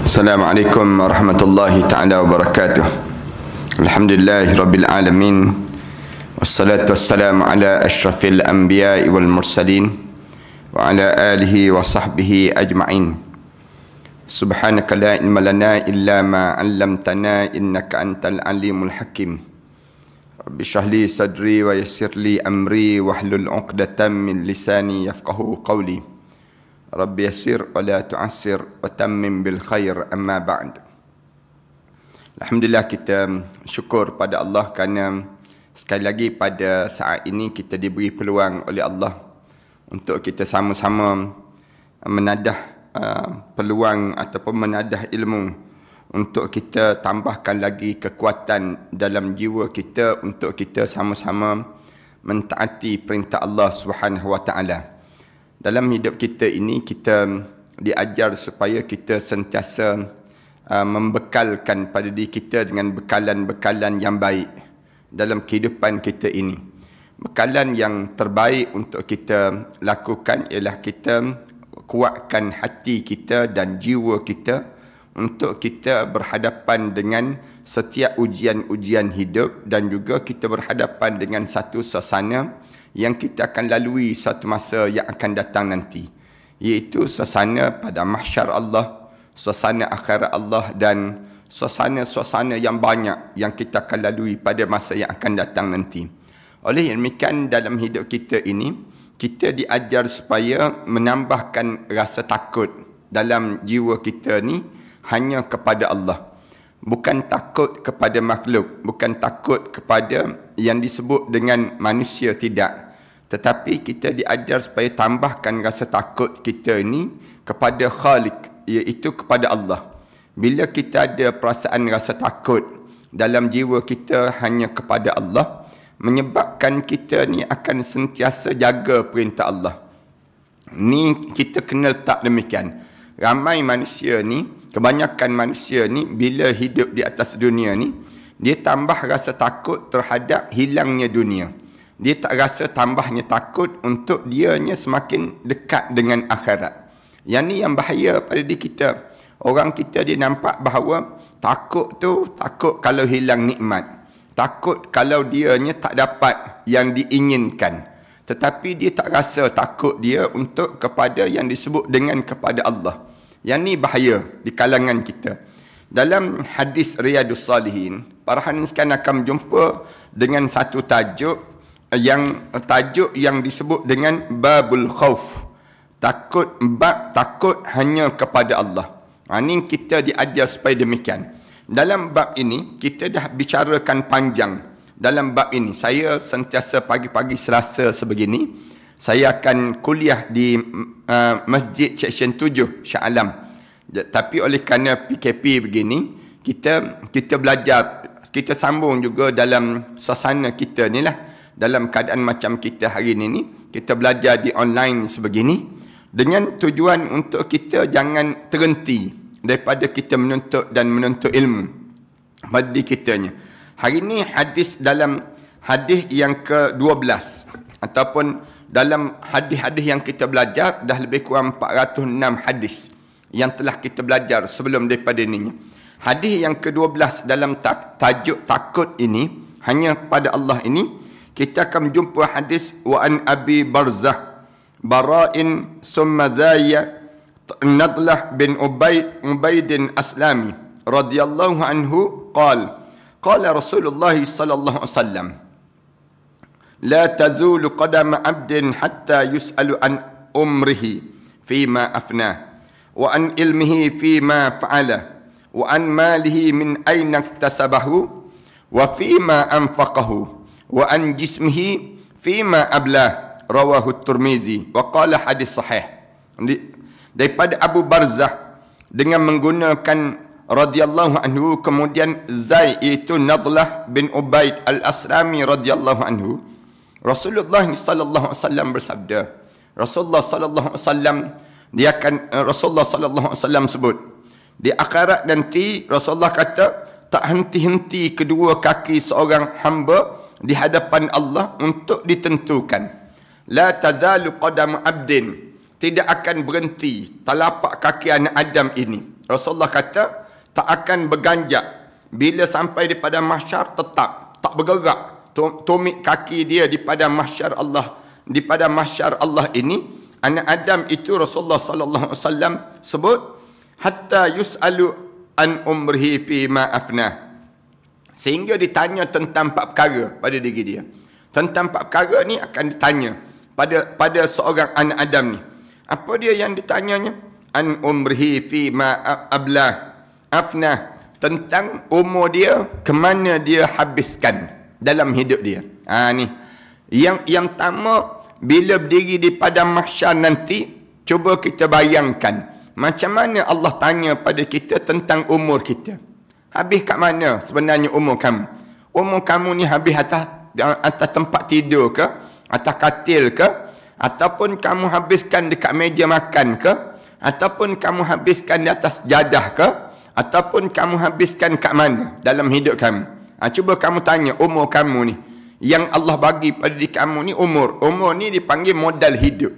Assalamualaikum warahmatullahi ta'ala wabarakatuh. Alhamdulillahi rabbil alamin. Wassalatu wassalamu ala ashrafil anbiya'i wal mursalin wa ala alihi wa sahbihi ajma'in. Subhanaka la ilma lana illa ma 'allamtana innaka antal alimul hakim. Rabbi shrah li sadri wa yassir li amri wahlul 'uqdatam min lisani yafqahu qawli. Rabbi yassir wa la tu'assir wa tammim bil khair, amma ba'd. Alhamdulillah, kita syukur pada Allah kerana sekali lagi pada saat ini kita diberi peluang oleh Allah untuk kita sama-sama menadah peluang ataupun menadah ilmu untuk kita tambahkan lagi kekuatan dalam jiwa kita untuk kita sama-sama mentaati perintah Allah Subhanahu wa taala. Dalam hidup kita ini, kita diajar supaya kita sentiasa membekalkan pada diri kita dengan bekalan-bekalan yang baik dalam kehidupan kita ini. Bekalan yang terbaik untuk kita lakukan ialah kita kuatkan hati kita dan jiwa kita untuk kita berhadapan dengan setiap ujian-ujian hidup, dan juga kita berhadapan dengan satu suasana yang kita akan lalui satu masa yang akan datang nanti, iaitu suasana pada mahsyar Allah, suasana akhirat Allah, dan suasana-suasana yang banyak yang kita akan lalui pada masa yang akan datang nanti. Oleh demikian, dalam hidup kita ini, kita diajar supaya menambahkan rasa takut dalam jiwa kita ni hanya kepada Allah. Bukan takut kepada makhluk, bukan takut kepada yang disebut dengan manusia, tidak. Tetapi kita diajar supaya tambahkan rasa takut kita ini kepada Khalik, iaitu kepada Allah. Bila kita ada perasaan rasa takut dalam jiwa kita hanya kepada Allah, menyebabkan kita ni akan sentiasa jaga perintah Allah. Ni kita kena letak demikian. Ramai manusia ni, kebanyakan manusia ni bila hidup di atas dunia ni, dia tambah rasa takut terhadap hilangnya dunia. Dia tak rasa tambahnya takut untuk dianya semakin dekat dengan akhirat. Yang ni yang bahaya pada diri kita. Orang kita dia nampak bahawa takut tu takut kalau hilang nikmat. Takut kalau dianya tak dapat yang diinginkan. Tetapi dia tak rasa takut dia untuk kepada yang disebut dengan kepada Allah. Yang ni bahaya di kalangan kita. Dalam hadis Riyadus Salihin, para hadirin sekalian akan jumpa dengan satu tajuk yang disebut dengan babul khauf. Takut hanya kepada Allah. Ini kita diajar supaya demikian. Dalam bab ini kita dah bicarakan panjang. Dalam bab ini saya sentiasa pagi-pagi Selasa sebegini, saya akan kuliah di Masjid Seksyen 7 Shah Alam. Tapi oleh kerana PKP begini, kita belajar, kita sambung juga dalam suasana kita ni lah. Dalam keadaan macam kita hari ini, kita belajar di online sebegini, dengan tujuan untuk kita jangan terhenti daripada kita menuntut ilmu pada diri kitanya. Hari ini dalam hadis yang ke-12 ataupun dalam hadis-hadis yang kita belajar, dah lebih kurang 406 hadis yang telah kita belajar sebelum daripada ini. Hadis yang ke-12 dalam tajuk takut ini hanya pada Allah ini, kita akan jumpa hadis wa an Abi Barzah Bara'in summa Zaya Nadlah bin Ubaidin Aslami radhiyallahu anhu qala Rasulullah sallallahu alaihi wasallam la tazulu qadama 'abdin hatta yus'alu an umrihi fima afnah wa an ilmihi fima fa'ala wa an malihi min aina iktasabahu wa fima anfaqahu wa an jismihi fima ablah, rawahu Tirmizi wa qala hadis sahih. Daripada Abu Barzah dengan menggunakan radhiyallahu anhu, kemudian Zaid iaitu Nadlah bin Ubaid al-Aslami radhiyallahu anhu, Rasulullah sallallahu alaihi wasallam bersabda. Rasulullah sallallahu alaihi wasallam Rasulullah sallallahu alaihi wasallam sebut, di akhirat nanti Rasulullah kata, tak henti-henti kedua kaki seorang hamba di hadapan Allah untuk ditentukan. La tazalu qadamu abdin, tidak akan berhenti telapak kaki anak Adam ini Rasulullah kata, tak akan berganjak. Bila sampai di padang mahsyar, tetap. Tak bergerak. Tumit kaki dia di padang mahsyar Allah. Di padang mahsyar Allah ini, anak Adam itu Rasulullah sallallahu alaihi wasallam sebut, hatta yus'alu an umrihi fi ma afnah. Sehingga ditanya tentang 4 perkara pada diri dia. Tentang 4 perkara ni akan ditanya pada seorang anak Adam ni. Apa dia yang ditanyanya? An umrihi fi ma afnah. Tentang umur dia, ke mana dia habiskan dalam hidup dia. Ni. Yang pertama, bila berdiri di padang mahsyar nanti, cuba kita bayangkan macam mana Allah tanya pada kita tentang umur kita. Habis kat mana sebenarnya umur kamu? Umur kamu ni habis atas tempat tidur ke? Atas katil ke? Ataupun kamu habiskan dekat meja makan ke? Ataupun kamu habiskan di atas jadah ke? Ataupun kamu habiskan kat mana dalam hidup kamu? Cuba kamu tanya umur kamu ni. Yang Allah bagi pada diri kamu ni umur. Umur ni dipanggil modal hidup.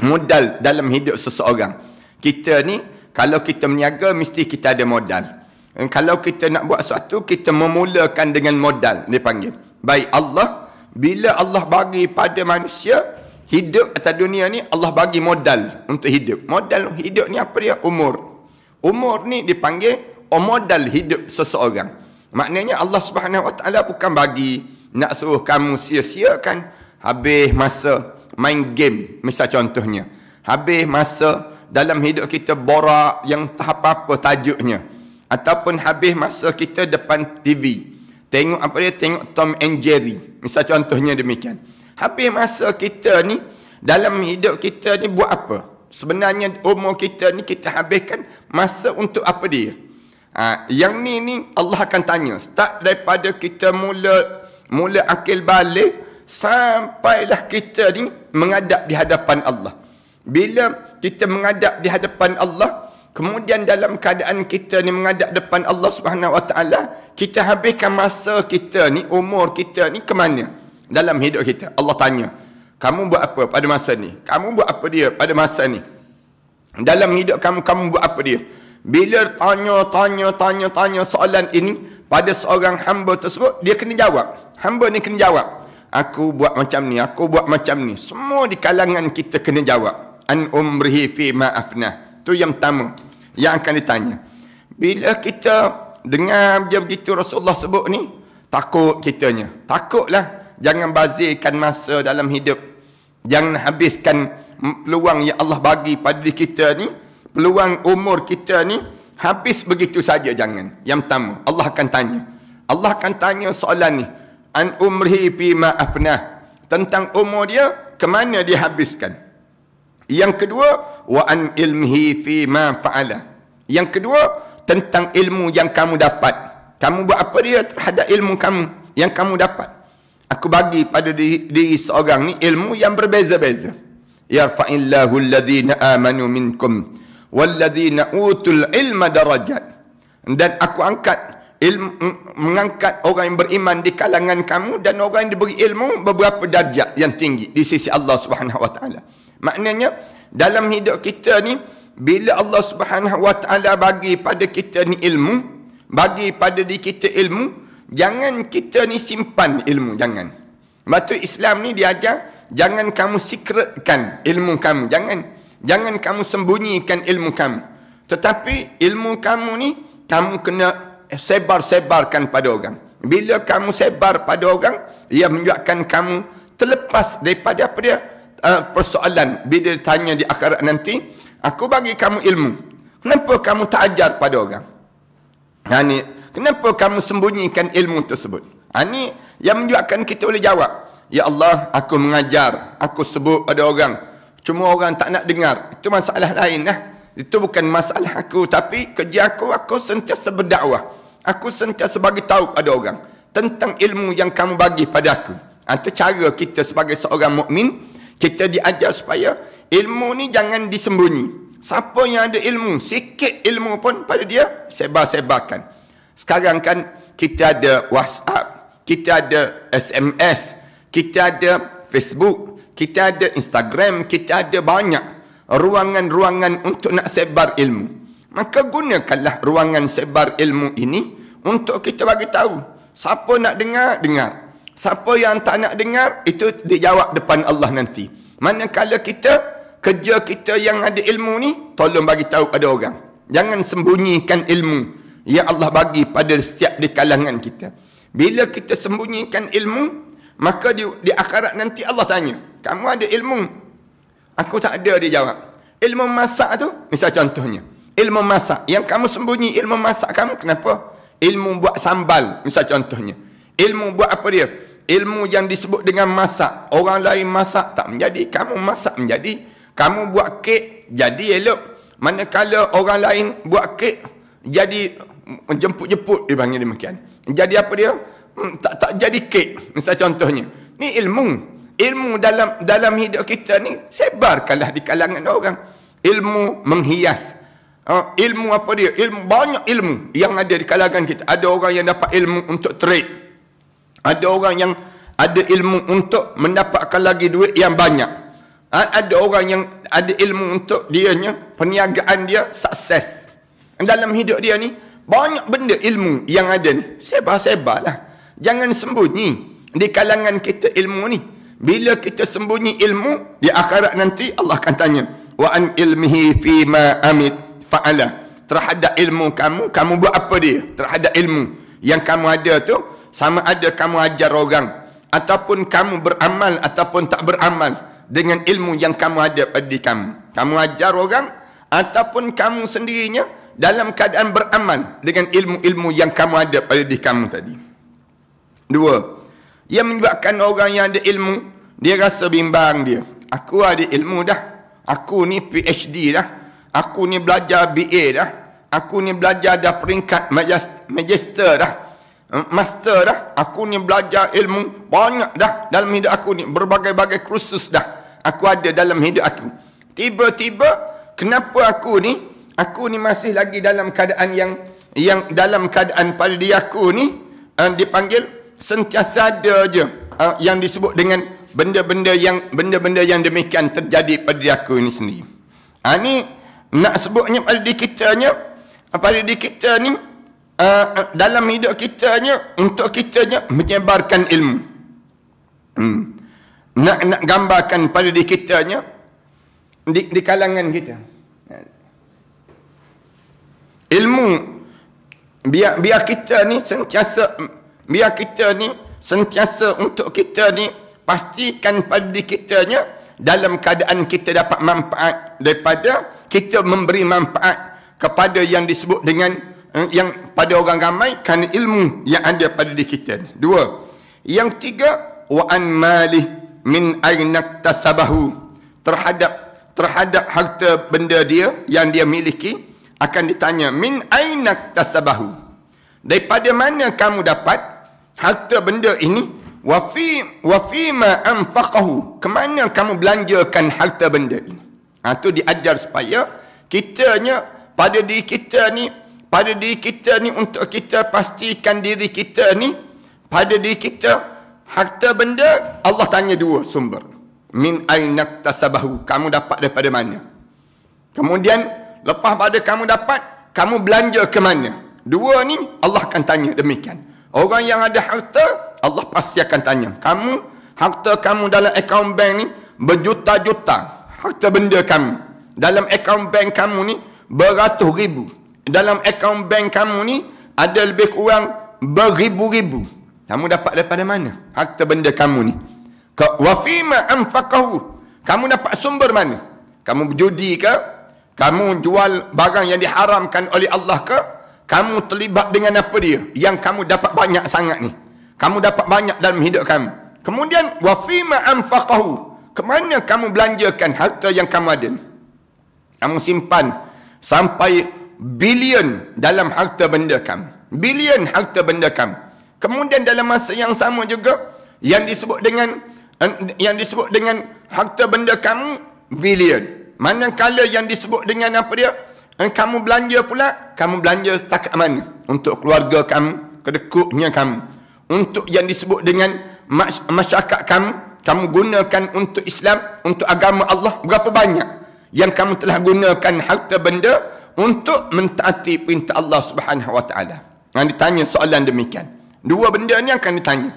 Modal dalam hidup seseorang. Kita ni, kalau kita berniaga, mesti kita ada modal. Kalau kita nak buat sesuatu, kita memulakan dengan modal, dia panggil. Baik Allah, bila Allah bagi pada manusia, hidup atas dunia ni, Allah bagi modal untuk hidup. Modal hidup ni apa dia? Umur. Umur ni dipanggil modal hidup seseorang. Maknanya Allah Subhanahu Wa Taala bukan bagi nak suruh kamu sia-siakan habis masa main game, misal contohnya. Habis masa dalam hidup kita borak yang tak apa-apa tajuknya. Ataupun habis masa kita depan TV. Tengok apa dia? Tengok Tom and Jerry. Misal contohnya demikian. Habis masa kita ni, dalam hidup kita ni buat apa? Sebenarnya umur kita ni kita habiskan masa untuk apa dia? Yang ni Allah akan tanya. Start daripada kita mula akil balik, sampailah kita ni menghadap di hadapan Allah. Bila kita menghadap di hadapan Allah, kemudian dalam keadaan kita ni menghadap depan Allah Subhanahu Wa Taala, kita habiskan masa kita ni, umur kita ni ke mana dalam hidup kita? Allah tanya, kamu buat apa pada masa ni? Kamu buat apa dia pada masa ni? Dalam hidup kamu buat apa dia? Bila tanya soalan ini pada seorang hamba tersebut, dia kena jawab. Hamba ni kena jawab. Aku buat macam ni, aku buat macam ni. Semua di kalangan kita kena jawab. An umrihi fi ma afnah. Tu yang pertama yang akan ditanya. Bila kita dengar dia begitu Rasulullah sebut ni, takut kitanya. Takutlah jangan bazirkan masa dalam hidup. Jangan habiskan peluang yang Allah bagi pada diri kita ni, peluang umur kita ni habis begitu saja, jangan. Yang pertama, Allah akan tanya. Allah akan tanya soalan ni. An umrihi fi ma afnah. Tentang umur dia, ke mana dia habiskan. Yang kedua, wa an ilmihi fi ma fa'ala. Yang kedua, tentang ilmu yang kamu dapat. Kamu buat apa dia terhadap ilmu kamu yang kamu dapat. Aku bagi pada diri seorang ni ilmu yang berbeza-beza. Yarfa'illahu alladhina amanu minkum walladhina utul ilma darajat. Dan aku mengangkat orang yang beriman di kalangan kamu dan orang yang diberi ilmu beberapa darjat yang tinggi di sisi Allah Subhanahu Wa Taala. Maknanya dalam hidup kita ni, bila Allah Subhanahu Wa Taala bagi pada kita ni ilmu, bagi pada diri kita ilmu, jangan kita ni simpan ilmu, jangan. Sebab tu Islam ni diajar, jangan kamu secretkan ilmu kamu, jangan kamu sembunyikan ilmu kamu. Tetapi ilmu kamu ni kamu kena sebar-sebarkan pada orang. Bila kamu sebar pada orang, ia menunjukkan kamu terlepas daripada apa dia? Persoalan bila ditanya di akhirat nanti, aku bagi kamu ilmu, kenapa kamu tak ajar pada orang? Ni, kenapa kamu sembunyikan ilmu tersebut? Ni yang menunjukkan kita boleh jawab, ya Allah, aku mengajar, aku sebut pada orang, cuma orang tak nak dengar. Itu masalah lain lah. Itu bukan masalah aku, tapi kerja aku sentiasa berdakwah. Aku sentiasa bagi tahu pada orang tentang ilmu yang kamu bagi pada aku. Itu cara kita sebagai seorang mukmin. Kita diajar supaya ilmu ni jangan disembunyi. Siapa yang ada ilmu, sikit ilmu pun pada dia, sebar-sebarkan. Sekarang kan kita ada WhatsApp, kita ada SMS, kita ada Facebook, kita ada Instagram, kita ada banyak ruangan-ruangan untuk nak sebar ilmu. Maka gunakanlah ruangan sebar ilmu ini untuk kita bagi tahu. Siapa nak dengar, dengar. Siapa yang tak nak dengar, itu dijawab depan Allah nanti. Manakala kita, kerja kita yang ada ilmu ni, tolong bagi tahu pada orang. Jangan sembunyikan ilmu yang Allah bagi pada setiap di kalangan kita. Bila kita sembunyikan ilmu, maka di akhirat nanti Allah tanya, kamu ada ilmu? Aku tak ada, dia jawab. Ilmu masak tu, misal contohnya, ilmu masak, yang kamu sembunyi ilmu masak kamu, kenapa? Ilmu buat sambal, misal contohnya. Ilmu buat apa dia? Ilmu yang disebut dengan masak. Orang lain masak tak menjadi, kamu masak menjadi. Kamu buat kek, jadi elok. Manakala orang lain buat kek, jadi jemput-jemput, dia panggil demikian. Jadi apa dia? Tak jadi kek, misal contohnya. Ni ilmu. Ilmu dalam hidup kita ni, sebarkanlah di kalangan orang. Ilmu menghias. Ilmu apa dia? Banyak ilmu yang ada di kalangan kita. Ada orang yang dapat ilmu untuk trade. Ada orang yang ada ilmu untuk mendapatkan lagi duit yang banyak. Ada orang yang ada ilmu untuk dianya, perniagaan dia sukses. Dalam hidup dia ni, banyak benda ilmu yang ada ni. Sebar-sebarlah. Jangan sembunyi di kalangan kita ilmu ni. Bila kita sembunyi ilmu, di akhirat nanti Allah akan tanya, wa an ilmihi fima amit fa'ala. Terhadap ilmu kamu buat apa dia? Terhadap ilmu yang kamu ada tu, sama ada kamu ajar orang, ataupun kamu beramal ataupun tak beramal dengan ilmu yang kamu ada pada diri kamu. Kamu ajar orang, ataupun kamu sendirinya dalam keadaan beramal dengan ilmu-ilmu yang kamu ada pada diri kamu tadi. Dua, yang menyebabkan orang yang ada ilmu, dia rasa bimbang dia. Aku ada ilmu dah. Aku ni PhD dah. Aku ni belajar BA dah. Aku ni belajar dah peringkat magister dah. Master dah. Aku ni belajar ilmu banyak dah dalam hidup aku ni. Berbagai-bagai kursus dah aku ada dalam hidup aku. Tiba-tiba, kenapa aku ni masih lagi dalam keadaan yang dalam keadaan pada diri aku ni dipanggil sentiasa ada je yang disebut dengan benda-benda yang demikian terjadi pada diri aku ni sendiri. Ni nak sebutnya pada diri kita ni dalam hidup kitanya, untuk kitanya menyebarkan ilmu. Nak gambarkan pada diri kitanya di kalangan kita. Ilmu biar kita ni sentiasa untuk kita ni pastikan pada diri kitanya dalam keadaan kita dapat manfaat daripada kita memberi manfaat kepada yang disebut dengan yang pada orang ramai kerana ilmu yang ada pada diri kita ni. Dua. Yang tiga, wa an malih min aina tasabahu, terhadap harta benda dia yang dia miliki akan ditanya min aina tasabahu, daripada mana kamu dapat harta benda ini, wa fi ma anfaqahu, ke mana kamu belanjakan harta benda ini. Tu diajar supaya kitanya pada diri kita ni untuk kita pastikan diri kita ni, pada diri kita harta benda Allah tanya dua sumber. Min aina tasabahu, kamu dapat daripada mana? Kemudian lepas pada kamu dapat, kamu belanja ke mana? Dua ni Allah akan tanya demikian. Orang yang ada harta, Allah pasti akan tanya. Harta kamu dalam akaun bank ni berjuta-juta. Harta benda kamu dalam akaun bank kamu ni beratus ribu. Dalam akaun bank kamu ni ada lebih kurang beribu-ribu. Kamu dapat daripada mana harta benda kamu ni? Wa fima anfaqahu, kamu dapat sumber mana? Kamu berjudi ke? Kamu jual barang yang diharamkan oleh Allah ke? Kamu terlibat dengan apa dia? Yang kamu dapat banyak sangat ni. Kamu dapat banyak dalam hidup kamu. Kemudian wa fima anfaqahu, ke mana kamu belanjakan harta yang kamu ada ni? Kamu simpan sampai bilion dalam harta benda kamu. Bilion harta benda kamu. Kemudian dalam masa yang sama juga yang disebut dengan harta benda kamu bilion. Manakala yang disebut dengan apa dia? Kamu belanja pula, kamu belanja setakat mana? Untuk keluarga kamu, kedekutnya kamu. Untuk yang disebut dengan masyarakat kamu gunakan untuk Islam, untuk agama Allah, berapa banyak yang kamu telah gunakan harta benda untuk mentaati perintah Allah Subhanahu wa taala. Yang ditanya soalan demikian. Dua benda ni akan ditanya.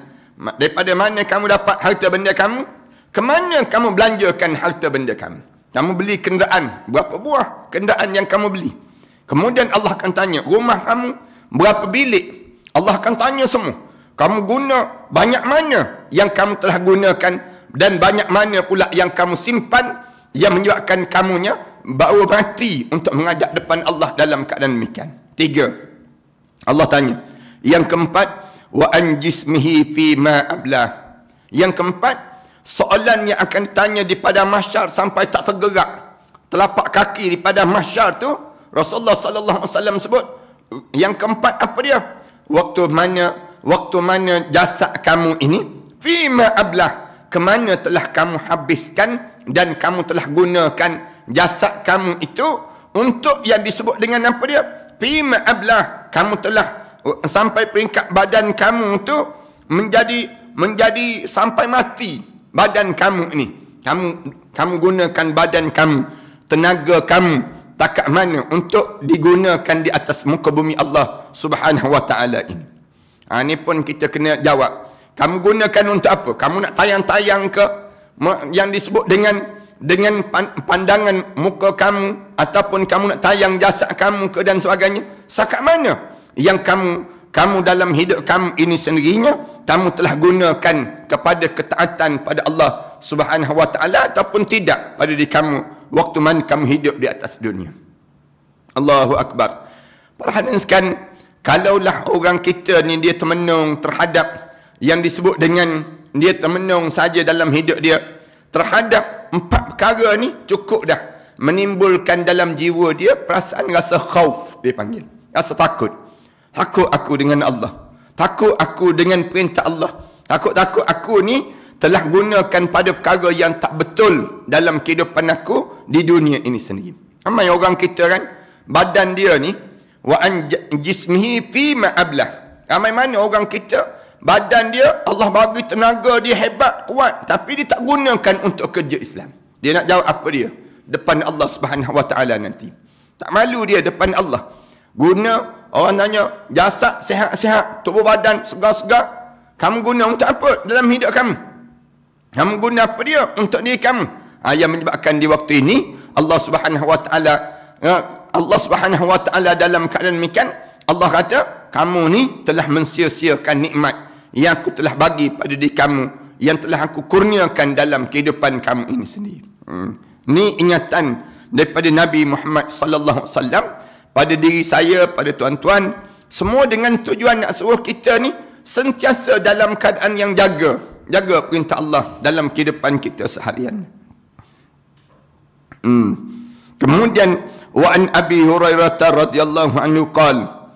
Daripada mana kamu dapat harta benda kamu? Ke mana kamu belanjakan harta benda kamu? Kamu beli kenderaan, berapa buah kenderaan yang kamu beli? Kemudian Allah akan tanya, rumah kamu berapa bilik? Allah akan tanya semua. Kamu guna banyak mana yang kamu telah gunakan, dan banyak mana pula yang kamu simpan yang menyebabkan kamunya baru mati untuk menghadap depan Allah dalam keadaan demikian. 3. Allah tanya. Yang keempat, wa an jismihi fi ma ablah. Yang keempat, soalan yang akan ditanya di padang mahsyar sampai tak tergerak telapak kaki di padang mahsyar tu, Rasulullah sallallahu alaihi wasallam sebut, yang keempat apa dia? Waktu mana jasad kamu ini fi ma ablah, ke mana telah kamu habiskan dan kamu telah gunakan jasad kamu itu untuk yang disebut dengan apa dia? Fi ma ablah, kamu telah sampai peringkat badan kamu tu menjadi sampai mati. Badan kamu ini, kamu gunakan badan kamu, tenaga kamu takat mana untuk digunakan di atas muka bumi Allah Subhanahu wa taala ini. Ini pun kita kena jawab. Kamu gunakan untuk apa? Kamu nak tayang-tayang ke yang disebut dengan pandangan muka kamu, ataupun kamu nak tayang jasad kamu ke dan sebagainya? Sakat mana yang kamu dalam hidup kamu ini sendirinya kamu telah gunakan kepada ketaatan pada Allah Subhanahu wa taala, ataupun tidak pada diri kamu waktu mana kamu hidup di atas dunia? Allahu akbar. Para hadirin sekalian, kalaulah orang kita ni dia termenung terhadap yang disebut dengan dia termenung saja dalam hidup dia terhadap 4 perkara ni, cukup dah menimbulkan dalam jiwa dia perasaan rasa khauf, dia panggil rasa takut. Takut aku dengan Allah, takut aku dengan perintah Allah, takut aku ni telah gunakan pada perkara yang tak betul dalam kehidupan aku di dunia ini sendiri. Ramai orang kita kan, badan dia ni wa an jismihi fi ma ablah. Ramai mana orang kita, badan dia Allah bagi tenaga dia hebat, kuat, tapi dia tak gunakan untuk kerja Islam. Dia nak jawab apa dia depan Allah Subhanahu wa taala nanti? Tak malu dia depan Allah. Guna, orang tanya, jasad sihat-sihat, tubuh badan segar-segar, kamu guna untuk apa dalam hidup kamu? Kamu guna apa dia untuk diri kamu? Yang menyebabkan di waktu ini Allah Subhanahu wa taala dalam keadaan demikian, Allah kata, kamu ni telah mensia-siakan nikmat yang aku telah bagi pada diri kamu, yang telah aku kurniakan dalam kehidupan kamu ini sendiri. Ni ingatan daripada Nabi Muhammad sallallahu alaihi wasallam pada diri saya, pada tuan-tuan, semua dengan tujuan nak suruh kita ni sentiasa dalam keadaan yang jaga perintah Allah dalam kehidupan kita seharian. Kemudian wa an Abi Hurairah radhiyallahu anhu qala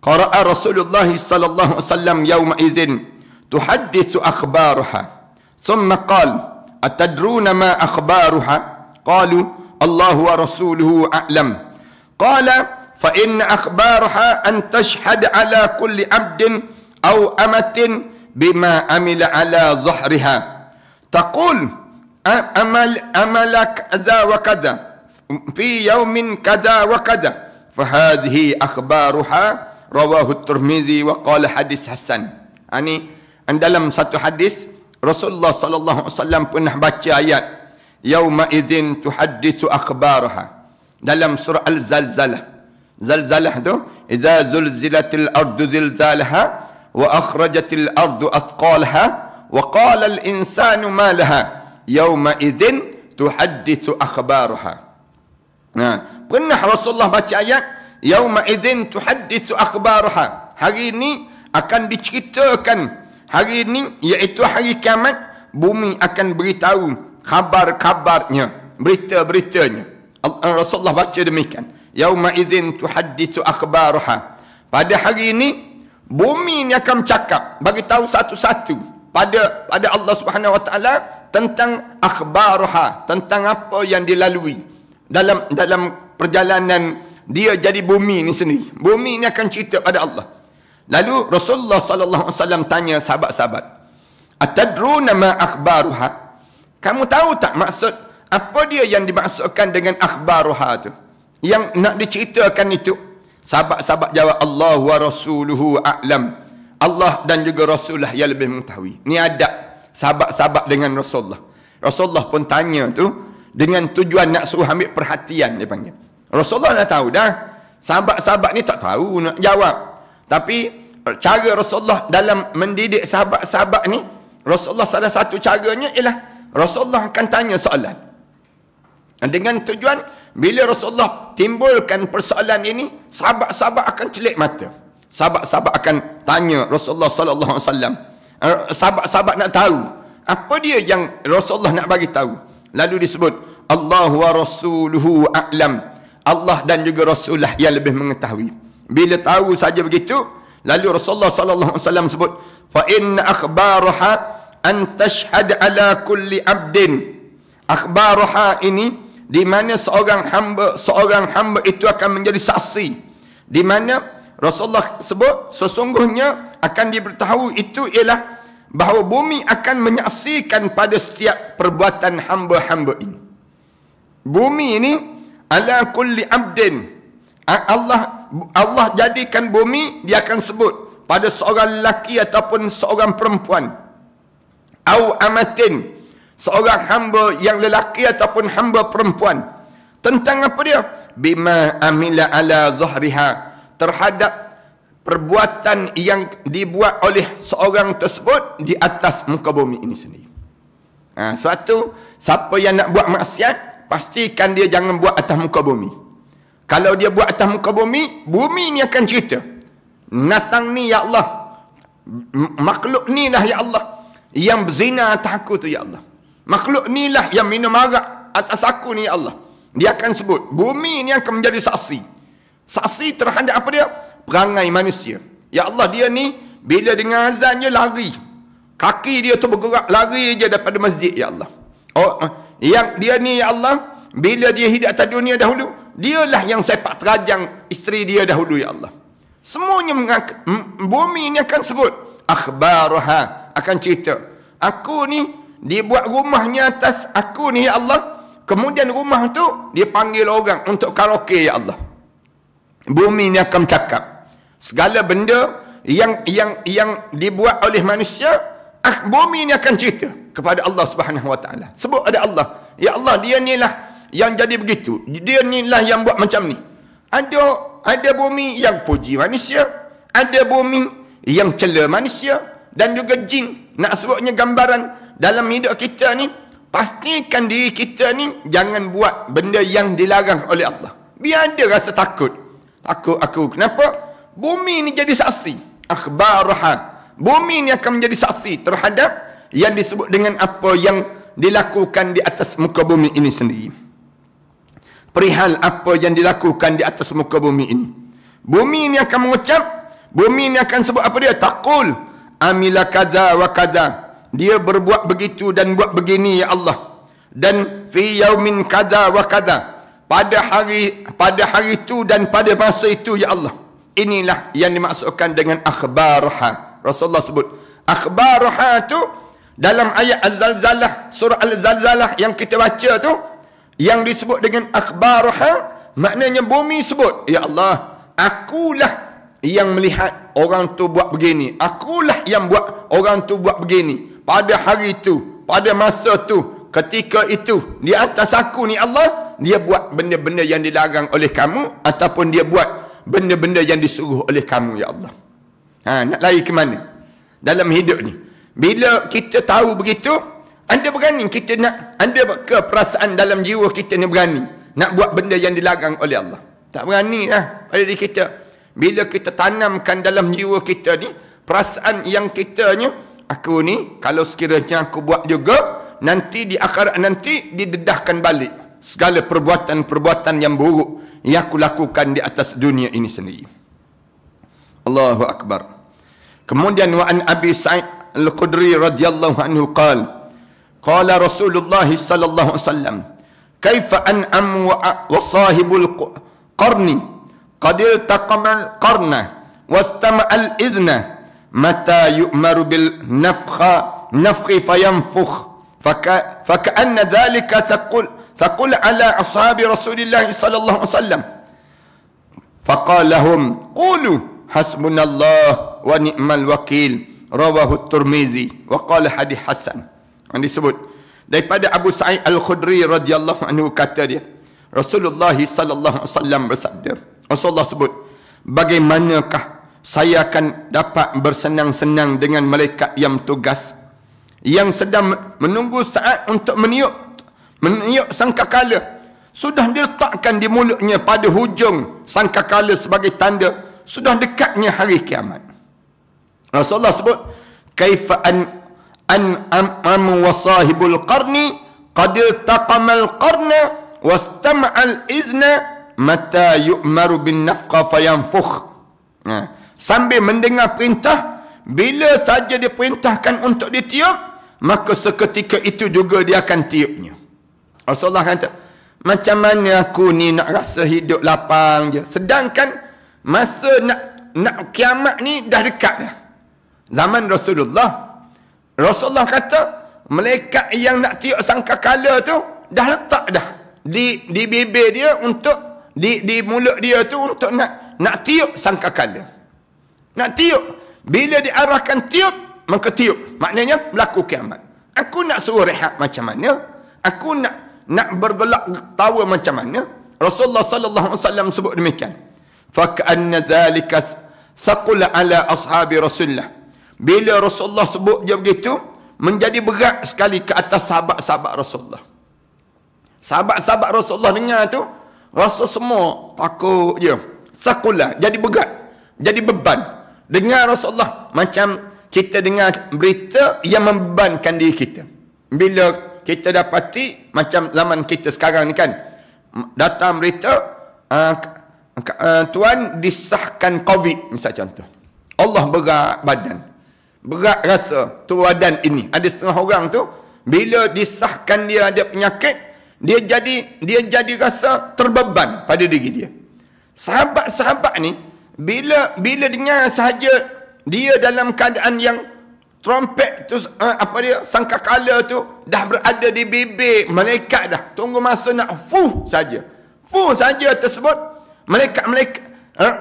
qara'a Rasulullah sallallahu alaihi wasallam yawma idzin tuhadditsu akhbaraha thumma qala atadruna ma akhbaraha qalu Allah wa rasuluhu a'lam qala fa inna akhbaraha an tashhad ala kulli 'abdin aw amatin bima amila ala dhahriha taqul amalak kadza wa kadza fi yawmin kadza wa kadza fa hadhihi akhbaruha rawahu at-Tirmizi wa qala hadis hasan. Ini dalam satu hadis Rasulullah sallallahu alaihi wasallam pernah baca ayat yauma idzin tuhadditsu akhbaraha dalam surah Al-Zalzalah. Zalzalah tu idza zulzilatil ardu zilzalaha wa akhrajatil ardu athqalaha wa qala al-insanu ma laha yauma idzin tuhadditsu akhbaraha. Pernah Rasulullah baca ayat yauma idzin tuhadditsu akhbaraha. Hari ini akan diceritakan, hari ini iaitu hari kiamat, bumi akan beritahu khabar-khabarnya, berita-beritanya. Rasulullah baca demikian. Yauma idzin tuhadditsu akhbaraha. Pada hari ini bumi ni akan bercakap, bagi tahu satu-satu pada Allah Subhanahu wa taala tentang akhbaraha, tentang apa yang dilalui dalam perjalanan dia jadi bumi ni sendiri. Bumi ni akan cerita pada Allah. Lalu Rasulullah sallallahu alaihi wasallam tanya sahabat-sahabat, atadruna ma akhbaruha? Kamu tahu tak maksud apa dia yang dimaksudkan dengan akhbaruha tu? yang nak diceritakan itu? Sahabat-sahabat jawab, Allah wa rasuluhu a'lam. Allah dan juga Rasulullah yang lebih mengetahui. Ni adab sahabat-sahabat dengan Rasulullah. Rasulullah pun tanya tu dengan tujuan nak suruh ambil perhatian, dia panggil. Rasulullah dah tahu dah. Sahabat-sahabat ni tak tahu nak jawab. Tapi cara Rasulullah dalam mendidik sahabat-sahabat ni, Rasulullah salah satu caranya ialah Rasulullah akan tanya soalan. Dengan tujuan, bila Rasulullah timbulkan persoalan ini, sahabat-sahabat akan celik mata. Sahabat-sahabat akan tanya Rasulullah sallallahu alaihi wasallam. Sahabat-sahabat nak tahu apa dia yang Rasulullah nak bagi tahu. Lalu disebut Allah wa rasuluhu a'lam. Allah dan juga Rasulullah yang lebih mengetahui. Bila tahu saja begitu, lalu Rasulullah sallallahu alaihi wasallam sebut, fa inna akhbaraha an tashhad ala kulli abdin. Akhbaraha ini di mana seorang hamba itu akan menjadi saksi. Di mana Rasulullah sebut sesungguhnya akan diberitahu itu ialah bahawa bumi akan menyaksikan pada setiap perbuatan hamba-hamba ini. Bumi ini ala kulli abdin. Allah jadikan bumi, dia akan sebut pada seorang lelaki ataupun seorang perempuan. Au amatin, seorang hamba yang lelaki ataupun hamba perempuan. Tentang apa dia? Bima amila ala zahriha, terhadap perbuatan yang dibuat oleh seorang tersebut di atas muka bumi ini sendiri. Suatu siapa yang nak buat maksiat, pastikan dia jangan buat atas muka bumi. Kalau dia buat atas muka bumi, bumi ni akan cerita. Natang ni ya Allah, makhluk ni lah ya Allah yang berzina atas aku tu ya Allah. Makhluk ni lah yang minum arak atas aku ni ya Allah. Dia akan sebut, bumi ni akan menjadi saksi. Saksi terhadap apa dia? Perangai manusia. Ya Allah, dia ni bila dengar azan je lari. Kaki dia tu bergerak lari je daripada masjid ya Allah. Yang dia ni ya Allah, bila dia hidup atas dunia dahulu, dialah yang sepak terajang isteri dia dahulu ya Allah. Semuanya bumi ni akan sebut. Akhbaraha, akan cerita. Aku ni, dia buat rumahnya atas aku ni ya Allah. Kemudian rumah tu dia panggil orang untuk karaoke ya Allah. Bumi ni akan cakap segala benda yang dibuat oleh manusia. Bumi ni akan cerita kepada Allah Subhanahu Wa Taala. Sebut ada Allah. Ya Allah, dia ni lah yang jadi begitu. Dia ni lah yang buat macam ni. Ada bumi yang puji manusia, ada bumi yang cela manusia dan juga jin. Nak sebutnya gambaran dalam hidup kita ni, pastikan diri kita ni jangan buat benda yang dilarang oleh Allah. Biar ada rasa takut. Takut aku. Kenapa? Bumi ni jadi saksi. Akhbaraha. Bumi ni akan menjadi saksi terhadap yang disebut dengan apa yang dilakukan di atas muka bumi ini sendiri. Perihal apa yang dilakukan di atas muka bumi ini. Bumi ni akan mengucap, bumi ni akan sebut apa dia? Taqul amila kaza wa kaza. Dia berbuat begitu dan buat begini ya Allah. Dan fi yaumin kaza wa kaza. Pada hari itu dan pada masa itu ya Allah. Inilah yang dimaksudkan dengan akhbaraha. Rasulullah sebut akhbaraha tu dalam ayat Az-Zalzalah, surah Al-Zalzalah yang kita baca tu, yang disebut dengan akhbaraha, maknanya bumi sebut, ya Allah, akulah yang melihat orang tu buat begini, akulah yang buat orang tu buat begini pada hari itu, pada masa tu, ketika itu, di atas aku ni Allah, dia buat benda-benda yang dilarang oleh kamu ataupun dia buat benda-benda yang disuruh oleh kamu ya Allah. Nak lari ke mana dalam hidup ni? Bila kita tahu begitu, anda berani kita nak, anda ke perasaan dalam jiwa kita ni berani nak buat benda yang dilarang oleh Allah? Tak berani lah pada diri kita. Bila kita tanamkan dalam jiwa kita ni perasaan yang kitanya, aku ni kalau sekiranya aku buat juga, nanti di akhirat nanti didedahkan balik segala perbuatan-perbuatan yang buruk yang aku lakukan di atas dunia ini sendiri. Allahu Akbar. Kemudian wa an Abi Sa'id Al-Khudri radhiyallahu anhu qala Rasulullah sallallahu alaihi wasallam, kaifa an'am wa sahibul qarni qad iltaqama al-qarna wastama'a al-idhna mata yu'maru bil nafkhi fayanfukh faka'anna dhalika thaqul ala ashabi Rasulillah sallallahu alaihi wasallam faqala lahum qulu hasbunallah wa ni'mal wakil, rawahu Tirmizi wa qala hadis hasan. Yang disebut daripada Abu Sa'id Al-Khudri radhiyallahu anhu, kata dia, Rasulullah sallallahu alaihi wasallam bersabda, Rasulullah sebut, bagaimanakah saya akan dapat bersenang-senang dengan malaikat yang tugas yang sedang menunggu saat untuk meniup sangkakala, sudah diletakkan di mulutnya pada hujung sangkakala sebagai tanda sudah dekatnya hari kiamat. Rasulullah sebut, kaifa an wa sahibul qarni qad taqamal qarna wastama'al izna mata yu'maru bin nafqa fayanfukh. Sambil mendengar perintah, bila saja diperintahkan untuk ditiup, maka seketika itu juga dia akan tiupnya. Rasulullah kata, macam mana aku ni nak rasa hidup lapang je, sedangkan masa nak kiamat ni dah dekat dah. Zaman Rasulullah kata, malaikat yang nak tiup sangkakala tu dah letak dah di bibir dia, untuk di mulut dia tu untuk nak tiup sangkakala. Nak tiup, bila diarahkan tiup, maka tiup, maknanya berlaku kiamat. Aku nak suruh rehat macam mana, aku nak bergelak tawa macam mana. Rasulullah sallallahu alaihi wasallam sebut demikian, fa ka'anna dhalika thaqula ala ashabi Rasulullah. Bila Rasulullah sebut dia begitu, menjadi berat sekali ke atas sahabat-sahabat Rasulullah. Sahabat-sahabat Rasulullah dengar tu, rasa semua takut je. Thaqula, jadi berat, jadi beban. Dengar Rasulullah macam kita dengar berita yang membebankan diri kita. Bila kita dapati macam zaman kita sekarang ni kan, datang berita tuan disahkan COVID misal contoh, Allah berat badan, berat rasa tu badan ini. Ada setengah orang tu bila disahkan dia ada penyakit, dia jadi rasa terbeban pada diri dia. Sahabat-sahabat ni bila dengar sahaja dia dalam keadaan yang trompet tu, sangkakala tu dah berada di bibir malaikat dah, tunggu masa nak fuh saja tersebut, malaikat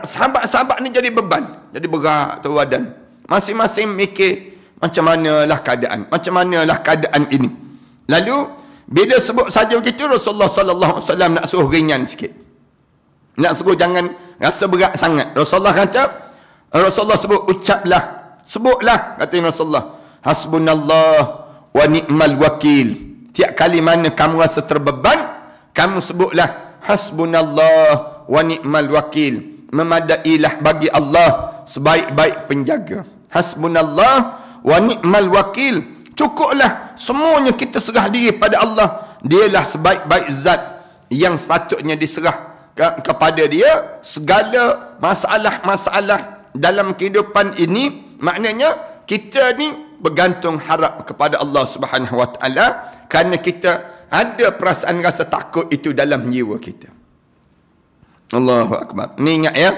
sahabat-sahabat ni jadi beban, jadi berat tu badan. Masing-masing mikir macam manalah keadaan ini. Lalu bila sebut saja begitu, Rasulullah sallallahu alaihi wasallam nak suruh ringan sikit, nak suruh jangan rasa berat sangat. Rasulullah sebut, sebutlah kata Rasulullah, hasbunallah wa ni'mal wakil. Tiap kali mana kamu rasa terbeban, kamu sebutlah hasbunallah wa ni'mal wakil, memadailah bagi Allah sebaik-baik penjaga. Hasbunallah wa ni'mal wakil, cukuplah semuanya kita serah diri pada Allah. Dialah sebaik-baik zat yang sepatutnya diserah kepada dia segala masalah-masalah dalam kehidupan ini. Maknanya kita ni bergantung harap kepada Allah Subhanahu Wa Taala, kerana kita ada perasaan rasa takut itu dalam jiwa kita. Allahu Akbar. Ni ingat ya,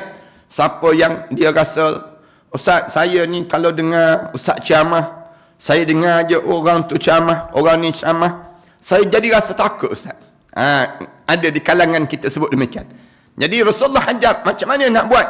siapa yang dia rasa, Ustaz, saya ni kalau dengar Ustaz ceramah, saya dengar je orang tu ceramah, orang ni ceramah, saya jadi rasa takut Ustaz. Ada di kalangan kita sebut demikian. Jadi Rasulullah ajar macam mana nak buat.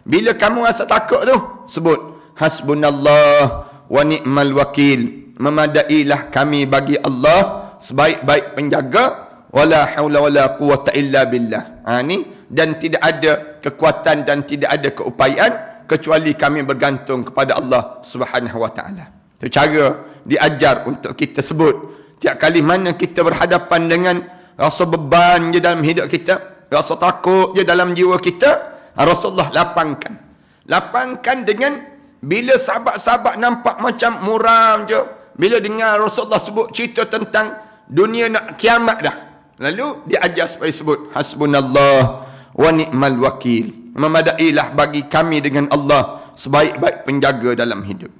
Bila kamu rasa takut tu, sebut hasbunallah wa ni'mal wakil, memadailah kami bagi Allah sebaik-baik penjaga, wala haula wala quwata illa billah. Ni, dan tidak ada kekuatan dan tidak ada keupayaan kecuali kami bergantung kepada Allah Subhanahu Wa Taala. Itu cara diajar untuk kita sebut tiap kali mana kita berhadapan dengan rasa beban je dalam hidup kita, rasa takut je dalam jiwa kita. Rasulullah lapangkan dengan bila sahabat-sahabat nampak macam muram je, bila dengar Rasulullah sebut cerita tentang dunia nak kiamat dah, lalu dia ajar supaya sebut hasbunallah wa ni'mal wakil, memadailah bagi kami dengan Allah sebaik-baik penjaga dalam hidup.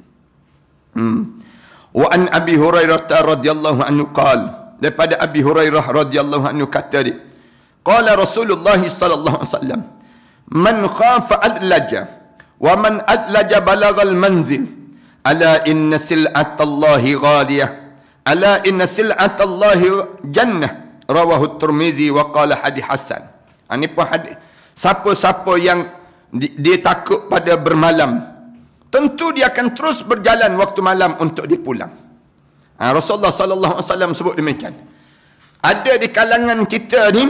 Wa an Abi Hurairah radhiyallahu anhu qala, daripada Abi Hurairah radhiyallahu anhu kata dia, qala Rasulullah sallallahu alaihi wasallam, man khafa adlaja wa man adlaja balagal manzil, ala inna sil'atallahi ghaliyah, ala inna sil'atallahi jannah, rawahu Tirmizi wa qala hadis hasan. Ini pun hadis Siapa-siapa yang dia takut pada bermalam, tentu dia akan terus berjalan waktu malam untuk dia pulang. Rasulullah sallallahu alaihi wasallam sebut demikian. Ada di kalangan kita ni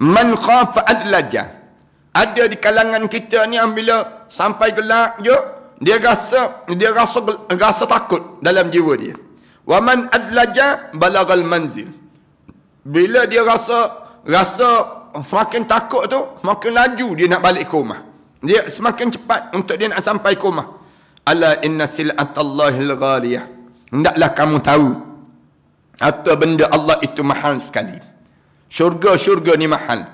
man khafa adlaja. Ada di kalangan kita ni yang bila sampai gelap je dia rasa takut dalam jiwa dia. Wa man adlaja balagal manzil. Bila dia rasa semakin takut tu, semakin laju dia nak balik ke rumah. Dia semakin cepat untuk dia nak sampai ke rumah. Ala inna sil'atallahil ghaliyah. Hendaklah kamu tahu, harta benda Allah itu mahal sekali. Syurga-syurga ni mahal.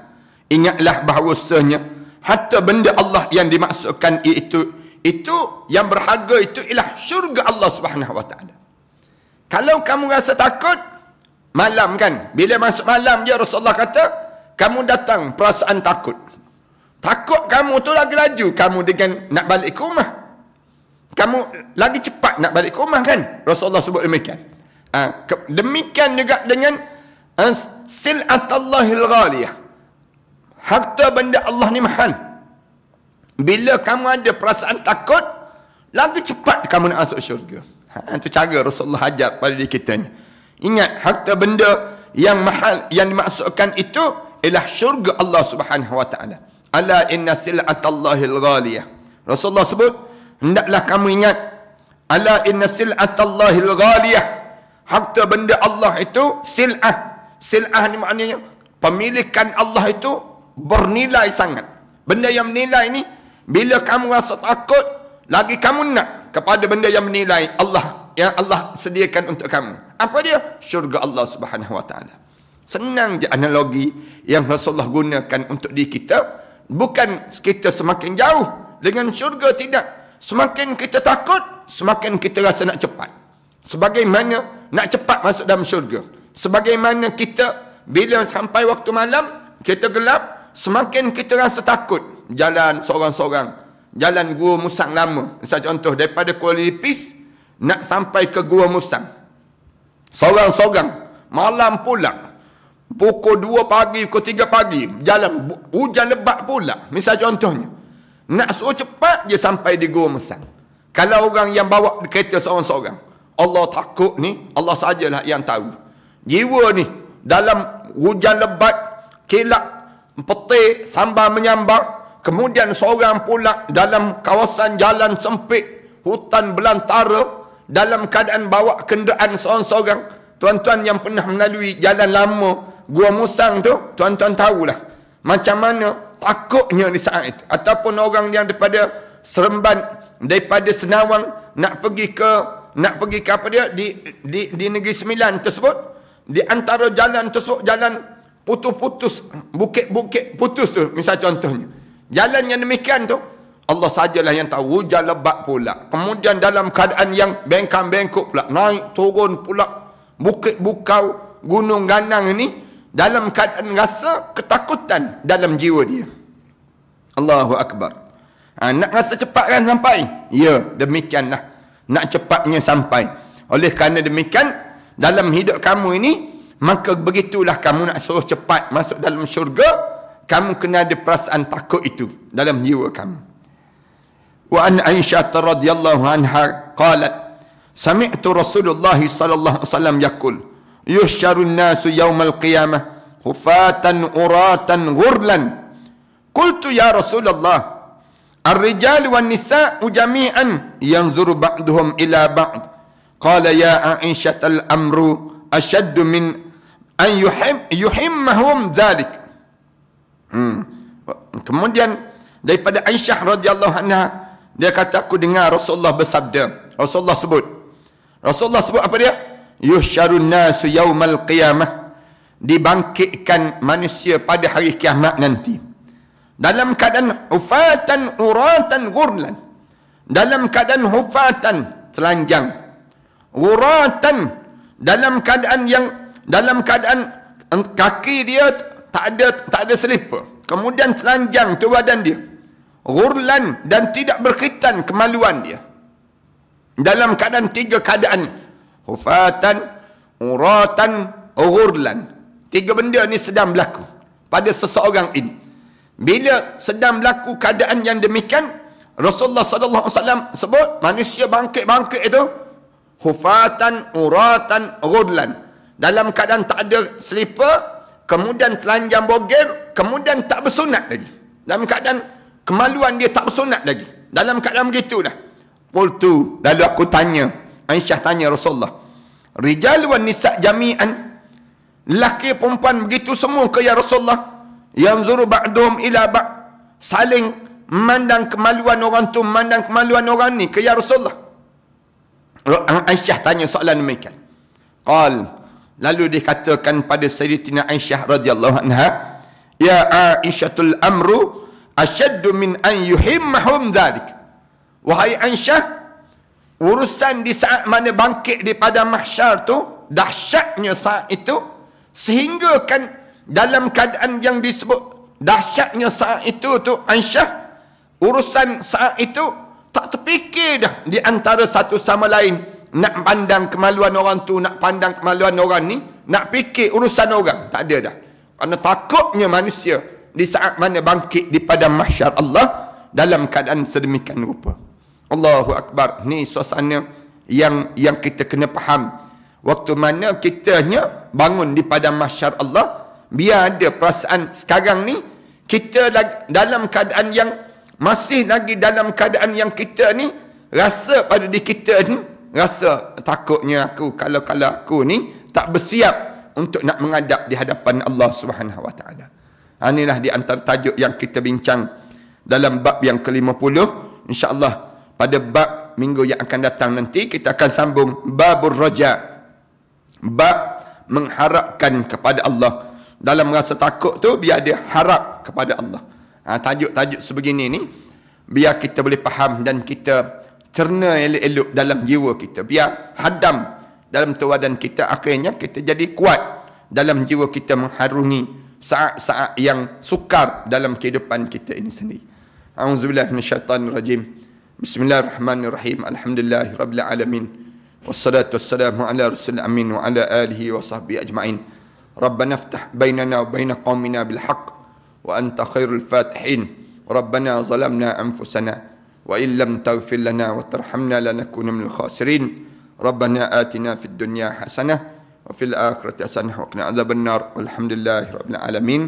Ingatlah bahawasanya harta benda Allah yang dimaksudkan itu yang berharga itu ialah syurga Allah Subhanahu wa taala. Kalau kamu rasa takut malam kan, bila masuk malam je Rasulullah kata kamu datang perasaan takut. Takut kamu tu lagi laju kamu dengan nak balik ke rumah. Kamu lagi cepat nak balik ke rumah kan? Rasulullah sebut demikian. Demikian juga dengan sil'atallahil ghaliyah. Harta benda Allah ni mahal. Bila kamu ada perasaan takut, lagi cepat kamu nak masuk syurga. Itu cara Rasulullah ajar pada diri kita ni. Ingat, harta benda yang mahal yang dimaksudkan itu ialah syurga Allah Subhanahu wa taala. Ala inna sil'atallahil ghaliyah. Rasulullah sebut, hendaklah kamu ingat, ala inna sil'atallahil ghaliyah. Harta benda Allah itu sil'ah. Sil'ah ni maknanya pemilikan Allah itu bernilai sangat. Benda yang menilai ni, bila kamu rasa takut, lagi kamu nak kepada benda yang menilai Allah, yang Allah sediakan untuk kamu. Apa dia? Syurga Allah Subhanahu wa taala. Senang je analogi yang Rasulullah gunakan untuk diri kita. Bukan kita semakin jauh dengan syurga, tidak. Semakin kita takut, semakin kita rasa nak cepat. Sebagaimana nak cepat masuk dalam syurga. Sebagaimana kita bila sampai waktu malam, kita gelap, semakin kita rasa takut. Jalan seorang-seorang. Jalan Gua Musang lama. Misal contoh, daripada Kuala Lipis nak sampai ke Gua Musang. Seorang-seorang. Malam pula. Pukul 2 pagi, pukul 3 pagi. Jalan hujan lebat pula. Misal contohnya. Nak suruh cepat je sampai di Gua Musang. Kalau orang yang bawa kereta seorang-seorang, Allah takut ni, Allah sajalah yang tahu. Jiwa ni, dalam hujan lebat, kilat, petir, sambar menyambar, kemudian seorang pula dalam kawasan jalan sempit, hutan belantara, dalam keadaan bawa kenderaan seorang-seorang. Tuan-tuan yang pernah melalui jalan lama Gua Musang tu, tuan-tuan tahulah macam mana takutnya di saat itu. Ataupun orang yang daripada Seremban, daripada Senawang nak pergi ke apa dia di Negeri Sembilan tersebut, di antara jalan tersebut, jalan putus-putus, bukit-bukit putus tu, misal contohnya. Jalan yang demikian tu, Allah sajalah yang tahu. Hujan lebat pula. Kemudian dalam keadaan yang bengkang-bengkok pula. Naik, turun pula. Bukit bukau, gunung ganang ini. Dalam keadaan rasa ketakutan dalam jiwa dia. Allahu Akbar. Nak rasa cepat kan sampai? Ya, demikianlah. Nak cepatnya sampai. Oleh kerana demikian, dalam hidup kamu ini, maka begitulah kamu nak suruh cepat masuk dalam syurga, kamu kena ada perasaan takut itu dalam jiwa kamu. Wa an Aisyah radhiyallahu anha qalat, sami'tu Rasulullah sallallahu alaihi wasallam yaqul, yuhsyarun nasu yaumal qiyamah khufatan uratan ghurlan. Qultu ya Rasulullah, ar-rijal wan nisa'u jami'an yanzuru ba'duhum ila ba'd. Qala ya Aisyah al-amru ashaddu min an yuhimmahum dhalik. Kemudian daripada Aisyah radhiyallahu anha, dia kata aku dengar Rasulullah bersabda. Rasulullah sebut apa dia? Yuhsyarun nasu yaumal qiyamah, dibangkitkan manusia pada hari kiamat nanti dalam keadaan hufatan uratan ghurlan. Dalam keadaan hufatan, telanjang, uratan, dalam keadaan kaki dia tak ada selipar, kemudian telanjang tu badan dia, ghurlan, dan tidak berkhitan kemaluan dia. Dalam keadaan 3 keadaan, hufatan, uratan, ghurlan. 3 benda ni sedang berlaku pada seseorang ini. Bila sedang berlaku keadaan yang demikian, Rasulullah sallallahu alaihi wasallam sebut manusia bangkit-bangkit itu hufatan, uratan, ghurlan. Dalam keadaan tak ada selipar, kemudian telanjang bogem, kemudian tak bersunat lagi. Dalam keadaan kemaluan dia tak bersunat lagi. Dalam keadaan begitu dah. Qultu, lalu aku tanya, Aisyah tanya Rasulullah, rijal wan nisa jami'an, lelaki perempuan begitu semua ke ya Rasulullah? Yanzuru ba'dhum ila ba', saling memandang kemaluan orang tu, memandang kemaluan orang ni ke ya Rasulullah? Aisyah tanya soalan demikian. Qal, lalu dikatakan pada Sayyidatina Aisyah radhiyallahu anha, ya Aisyatul amru asyaddu min an yuhimmahum dhalik. Wahai Aisyah, urusan di saat mana bangkit di padang mahsyar tu dahsyatnya saat itu, sehingga kan dalam keadaan yang disebut dahsyatnya saat itu tu Aisyah, urusan saat itu tak terfikir dah di antara satu sama lain nak pandang kemaluan orang tu, nak pandang kemaluan orang ni, nak fikir urusan orang, tak ada dah. Kerana takutnya manusia di saat mana bangkit di padang mahsyar Allah dalam keadaan sedemikian rupa. Allahu Akbar. Ni suasana yang kita kena faham. Waktu mana kitanya bangun di padang mahsyar Allah, biar ada perasaan sekarang ni kita dalam keadaan yang masih lagi dalam keadaan yang kita ni rasa pada diri kita ni, rasa takutnya aku kalau aku ni tak bersiap untuk nak menghadap di hadapan Allah Subhanahu Wa Taala. Inilah di antara tajuk yang kita bincang dalam bab yang ke-50. InsyaAllah pada bab minggu yang akan datang nanti kita akan sambung babur raja, bab mengharapkan kepada Allah. Dalam rasa takut tu biar dia harap kepada Allah. Tajuk-tajuk sebegini ni biar kita boleh faham dan kita cerna elok-elok dalam jiwa kita, biar hadam dalam tawadan kita, akhirnya kita jadi kuat dalam jiwa kita mengharungi saat-saat yang sukar dalam kehidupan kita ini sendiri. A'udzubillahi minasyaitanirrajim. Bismillahirrahmanirrahim. Alhamdulillahirabbil alamin. Wassalatu wassalamu ala rasulil amin wa ala alihi wa sahbihi ajma'in. Rabbana iftah bainana wa bain qaumina bil haqq wa anta khairul fatihin. Rabbana zalamna anfusana wa in lam taghfir lana wa tarhamna lanakuna minal khasirin. Rabbana atina fid dunya hasanah wa fil akhirati hasanah wa qina adzabannar. Walhamdulillahirabbil alamin.